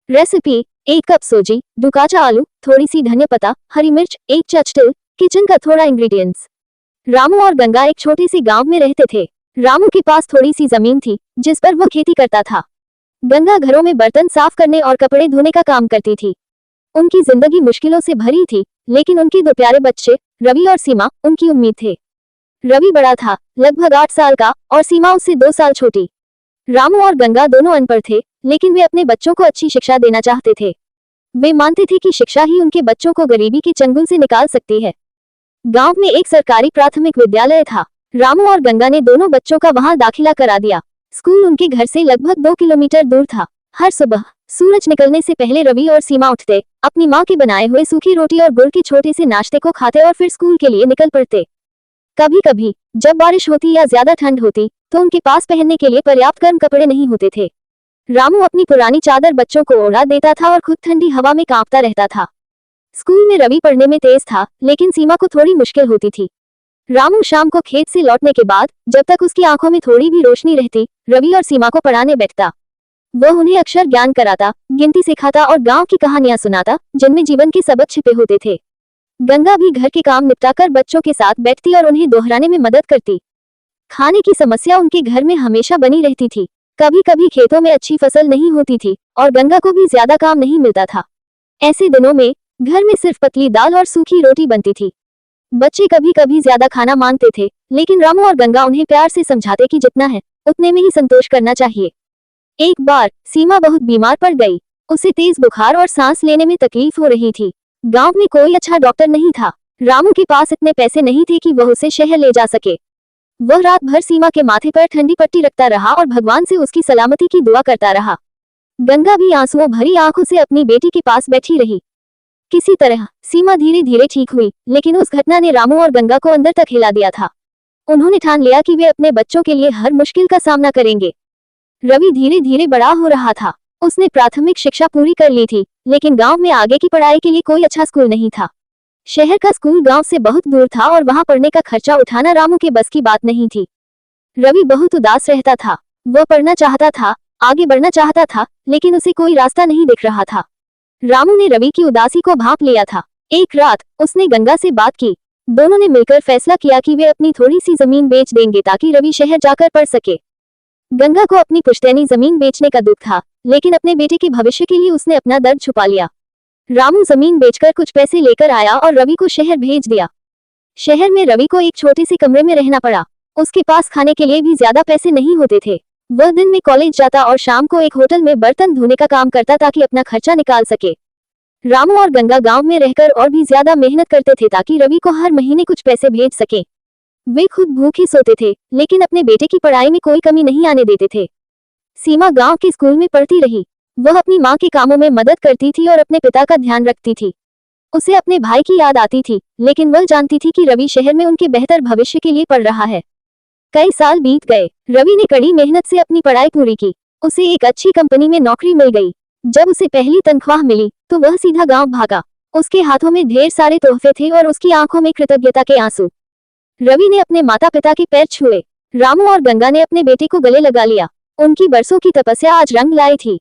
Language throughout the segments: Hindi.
रेसिपी: 1 कप सूजी, 2 काचा आलू, थोड़ी सी धनिया पत्ता, हरी मिर्च, 1 चचटिल, किचन का थोड़ा इंग्रेडिएंट्स। रामू और गंगा एक छोटे से गांव में रहते थे। रामू के पास थोड़ी सी जमीन थी जिस पर वह खेती करता था। गंगा घरों में बर्तन साफ करने और कपड़े धोने का काम करती थी। उनकी जिंदगी मुश्किलों से भरी थी, लेकिन उनके 2 प्यारे बच्चे रवि और सीमा उनकी उम्मीद थे। रवि बड़ा था, लगभग 8 साल का, और सीमा उससे 2 साल छोटी। रामू और गंगा दोनों अनपढ़ थे, लेकिन वे अपने बच्चों को अच्छी शिक्षा देना चाहते थे। वे मानते थे कि शिक्षा ही उनके बच्चों को गरीबी के चंगुल से निकाल सकती है। गांव में एक सरकारी प्राथमिक विद्यालय था। रामू और गंगा ने दोनों बच्चों का वहां दाखिला करा दिया। स्कूल उनके घर से लगभग 2 किलोमीटर दूर था। हर सुबह सूरज निकलने से पहले रवि और सीमा उठते, अपनी माँ के बनाए हुए सूखी रोटी और गुड़ के छोटे से नाश्ते को खाते और फिर स्कूल के लिए निकल पड़ते। कभी कभी जब बारिश होती या ज्यादा ठंड होती तो उनके पास पहनने के लिए पर्याप्त गर्म कपड़े नहीं होते थे। रामू अपनी पुरानी चादर बच्चों को ओढ़ा देता था और खुद ठंडी हवा में कांपता रहता था। स्कूल में रवि पढ़ने में तेज था, लेकिन सीमा को थोड़ी मुश्किल होती थी। रामू शाम को खेत से लौटने के बाद जब तक उसकी आंखों में थोड़ी भी रोशनी रहती, रवि और सीमा को पढ़ाने बैठता। वह उन्हें अक्षर ज्ञान कराता, गिनती सिखाता और गांव की कहानियां सुनाता जिनमें जीवन के सबक छिपे होते थे। गंगा भी घर के काम निपटाकर बच्चों के साथ बैठती और उन्हें दोहराने में मदद करती। खाने की समस्या उनके घर में हमेशा बनी रहती थी। कभी कभी खेतों में अच्छी फसल नहीं होती थी और गंगा को भी ज्यादा काम नहीं मिलता था। ऐसे दिनों में घर में सिर्फ पतली दाल और सूखी रोटी बनती थी। बच्चे कभी कभी ज्यादा खाना मांगते थे, लेकिन रामू और गंगा उन्हें प्यार से समझाते कि जितना है उतने में ही संतोष करना चाहिए। एक बार सीमा बहुत बीमार पड़ गई। उसे तेज बुखार और सांस लेने में तकलीफ हो रही थी। गांव में कोई अच्छा डॉक्टर नहीं था। रामू के पास इतने पैसे नहीं थे कि वह उसे शहर ले जा सके। वह रात भर सीमा के माथे पर ठंडी पट्टी रखता रहा और भगवान से उसकी सलामती की दुआ करता रहा। गंगा भी आंसुओं भरी आंखों से अपनी बेटी के पास बैठी रही। किसी तरह सीमा धीरे धीरे ठीक हुई, लेकिन उस घटना ने रामू और गंगा को अंदर तक हिला दिया था। उन्होंने ठान लिया कि वे अपने बच्चों के लिए हर मुश्किल का सामना करेंगे। रवि धीरे धीरे बड़ा हो रहा था। उसने प्राथमिक शिक्षा पूरी कर ली थी, लेकिन गांव में आगे की पढ़ाई के लिए कोई अच्छा स्कूल नहीं था। शहर का स्कूल गांव से बहुत दूर था और वहां पढ़ने का खर्चा उठाना रामू के बस की बात नहीं थी। रवि बहुत उदास रहता था। वह पढ़ना चाहता था, आगे बढ़ना चाहता था, लेकिन उसे कोई रास्ता नहीं दिख रहा था। रामू ने रवि की उदासी को भांप लिया था। एक रात उसने गंगा से बात की। दोनों ने मिलकर फैसला किया कि वे अपनी थोड़ी सी जमीन बेच देंगे ताकि रवि शहर जाकर पढ़ सके। गंगा को अपनी पुश्तैनी जमीन बेचने का दुख था, लेकिन अपने बेटे के भविष्य के लिए उसने अपना दर्द छुपा लिया। रामू जमीन बेचकर कुछ पैसे लेकर आया और रवि को शहर भेज दिया। शहर में रवि को एक छोटे से कमरे में रहना पड़ा। उसके पास खाने के लिए भी ज्यादा पैसे नहीं होते थे। वह दिन में कॉलेज जाता और शाम को एक होटल में बर्तन धोने का काम करता ताकि अपना खर्चा निकाल सके। रामू और गंगा गांव में रहकर और भी ज्यादा मेहनत करते थे ताकि रवि को हर महीने कुछ पैसे भेज सके। वे खुद भूखे सोते थे, लेकिन अपने बेटे की पढ़ाई में कोई कमी नहीं आने देते थे। सीमा गांव के स्कूल में पढ़ती रही। वह अपनी माँ के कामों में मदद करती थी और अपने पिता का ध्यान रखती थी। उसे अपने भाई की याद आती थी, लेकिन वह जानती थी कि रवि शहर में उनके बेहतर भविष्य के लिए पढ़ रहा है। कई साल बीत गए। रवि ने कड़ी मेहनत से अपनी पढ़ाई पूरी की। उसे एक अच्छी कंपनी में नौकरी मिल गई। जब उसे पहली तनख्वाह मिली तो वह सीधा गांव भागा। उसके हाथों में ढेर सारे तोहफे थे और उसकी आंखों में कृतज्ञता के आंसू। रवि ने अपने माता पिता के पैर छुए। रामू और गंगा ने अपने बेटे को गले लगा लिया। उनकी बरसों की तपस्या आज रंग लाई थी।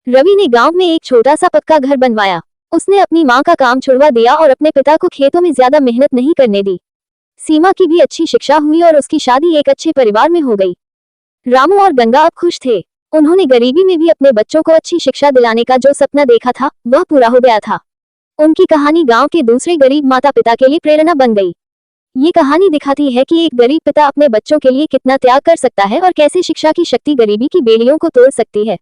रवि ने गांव में एक छोटा सा पक्का घर बनवाया। उसने अपनी माँ का काम छुड़वा दिया और अपने पिता को खेतों में ज्यादा मेहनत नहीं करने दी। सीमा की भी अच्छी शिक्षा हुई और उसकी शादी एक अच्छे परिवार में हो गई। रामू और गंगा अब खुश थे। उन्होंने गरीबी में भी अपने बच्चों को अच्छी शिक्षा दिलाने का जो सपना देखा था वह पूरा हो गया था। उनकी कहानी गांव के दूसरे गरीब माता पिता के लिए प्रेरणा बन गई। ये कहानी दिखाती है कि एक गरीब पिता अपने बच्चों के लिए कितना त्याग कर सकता है और कैसे शिक्षा की शक्ति गरीबी की बेड़ियों को तोड़ सकती है।